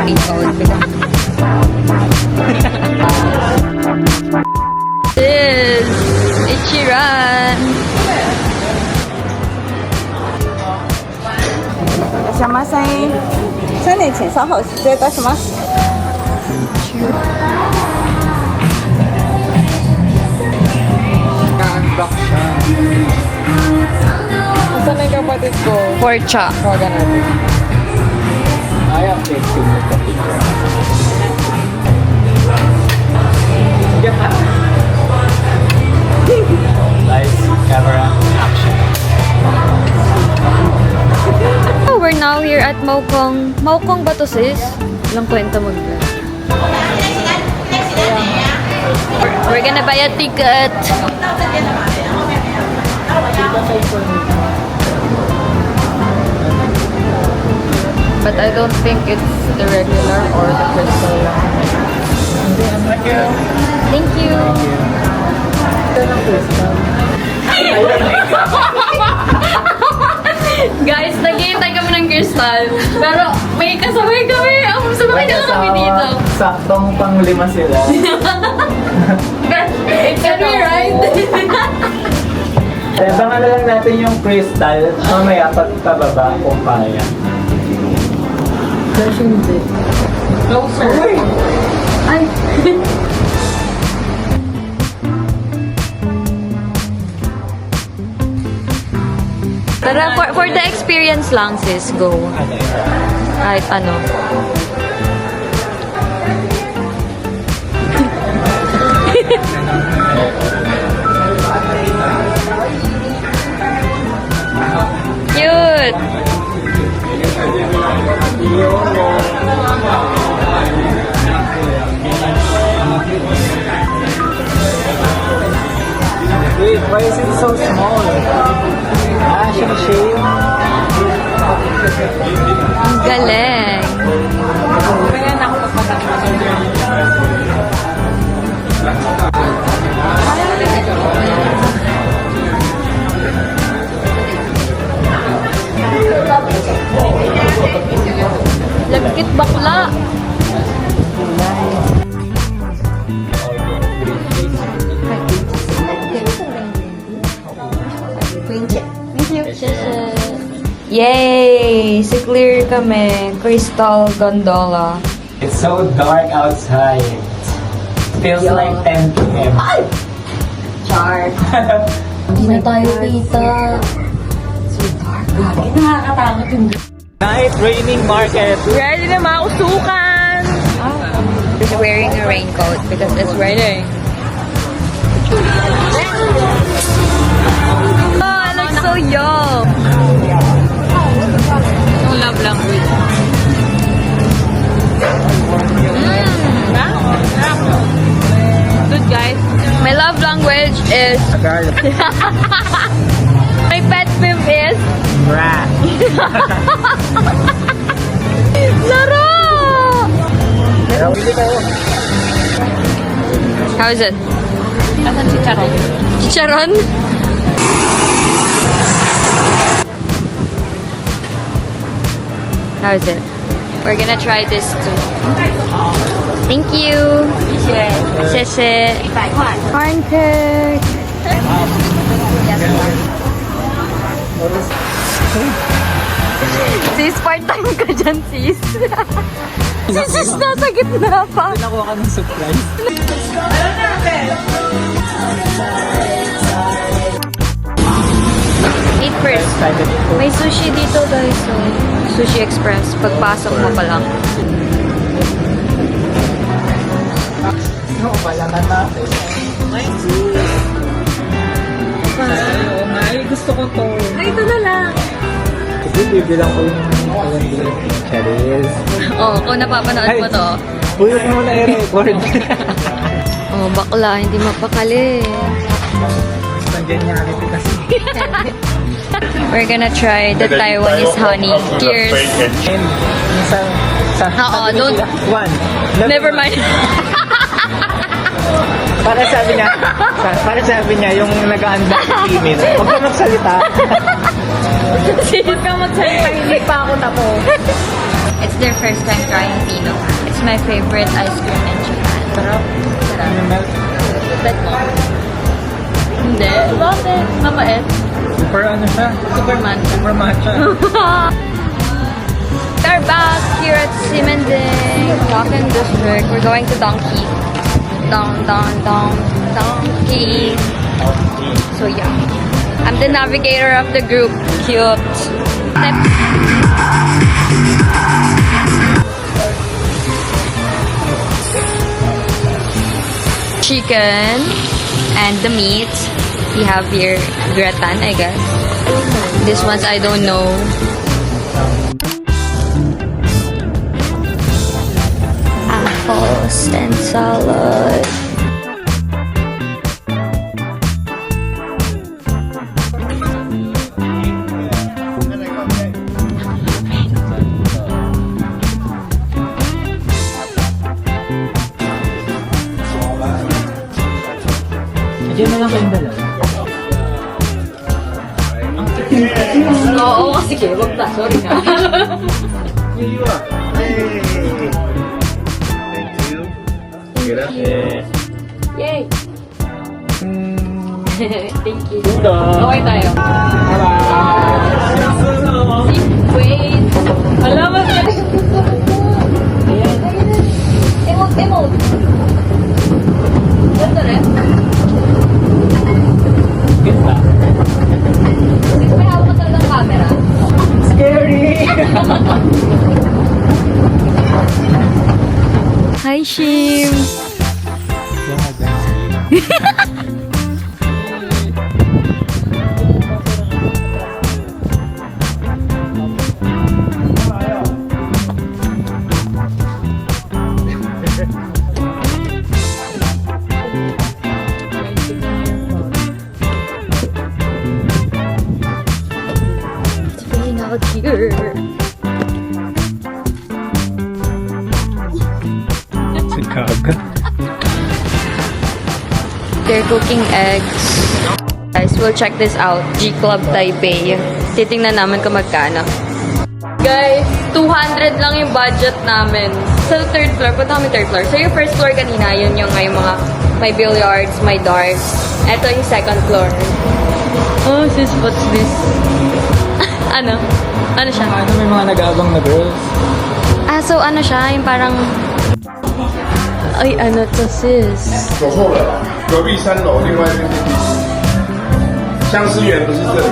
raincoat. This is Ichiran. いらっしゃいませ。3年请稍后失礼いたします。Saan na yung kapatid ko? Porcha. Tawagan natin. I am texting with the picture. Lights, camera, action. Oh, we're now here at Maokong. Maokong ba to, sis? Walang kwenta mo dyan. We're gonna buy a ticket. But I don't think it's the regular or the crystal lang. Thank you. Guys, nag-iintay kami ng crystal. Pero may kasabay kami. Sabay na kami dito. Saktong pang 5 sila. Can we ride? Abangan na lang natin yung crystal. Mamaya pagpababa kung kaya. Closer. Ay. Tara, for the experience lang, sis, go. Kahit ano. Cute! Wait, why is it so small? Shape. Ang galing! Lagkit bakla! Yay! Si clear kami. Crystal gondola. It's so dark outside. Feels like 10 p.m. Char. Hindi na tayo kita. So dark. Gagi, nakakatakot yung Night raining market. Ready na mausukan! He's wearing a raincoat because it's raining. Oh, I look so young. Yung love language. Good guys. My love language is my pet peeve is Rat. Laro! How is it? Asan chicharon? Chicharon? How is it? We're gonna try this too. Thank you. Sheshe. Corn cake. Sis, part-time ka dyan, sis. Sis, nasa gitna pa. Nakuha ka ng surprise. Eat first. May sushi dito, guys. So, Sushi Express. Pagpasok mo pa lang. No, malaman natin. Oo nga, gusto ko to. Ay, ito na lang. Kasi bibilang ko yung cherries. Oh, kung napapanood mo to. Uy, huwag mo na i-record. Oh, bakla. Hindi mapakali. Nandiyan niya ito kasi. We're gonna try the Taiwanese honey. Cheers. And sa Oo, don't. One. Never mind. Para sabi niya yung nag-aanda sa limit. Huwag ka magsalita. Huwag ka magsalita. Hindi pa ako tapos. It's their first time trying Pino. It's my favorite ice cream in Japan. Sarap. Ano melt? Bet mo? Hindi. Bakit? Mabait. Super ano siya? Superman. Super matcha. We're back here at Simending, Dokken District. We're going to Donkey. Donkey. So yeah. I'm the navigator of the group. Cute. Steps. Chicken and the meat. We have here gratin, I guess. This ones I don't know. Apples and salad. Diyan na lang kayong dalawa. Oo, kasi kayo. Wag na. Sorry na. Yay! Thank you. Okay tayo. Wait. Alam mo na. Emote. Ganda rin. Ganda. Kasi may hawak ka talagang camera. Scary! Hi, Shim! It's raining out here. Kaga. They're cooking eggs. Guys, we'll check this out. G Club Taipei. Titingnan namin kung magkano. Guys, 200 lang yung budget namin. Sa third floor, punta kami third floor. So yung first floor kanina, yun yung may mga, may billiards, may darts. Ito yung second floor. Oh, sis, what's this? Ano? Ano siya? Ano may mga nag-aabang na girls? Ah, so ano siya? Yung parang... Ay, ano to, sis? 走后了，隔壁3楼另外一边是相思园，不是这里。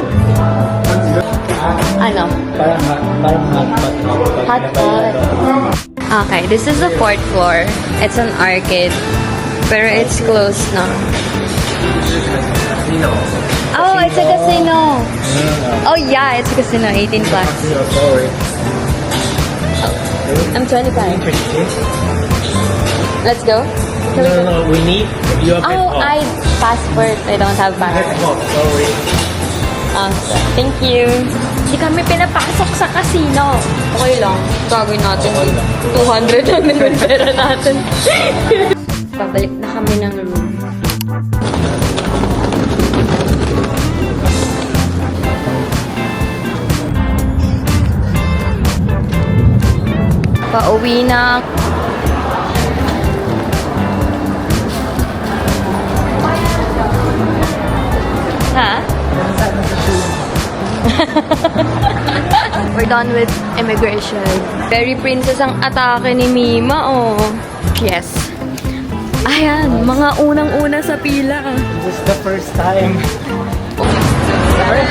Ano? Parang hot pot. Okay, this is the fourth floor. It's an arcade. Pero it's closed now. Oh, it's a casino. Oh yeah, it's a casino. 18 plus. Sorry. I'm 25. Let's go. Can we go? No, we need your Oh, I passport. I don't have passport. Sorry. Thank you. Hindi kami pinapasok sa casino. Okay lang. Gagawin natin. 200 lang naman pera natin. Pabalik na kami ng room. Pauwi na. Ha? We're done with immigration. Very princess ang atake ni Mima, oh. Yes. Ayan, mga unang-una sa pila. This is the first time. Sorry.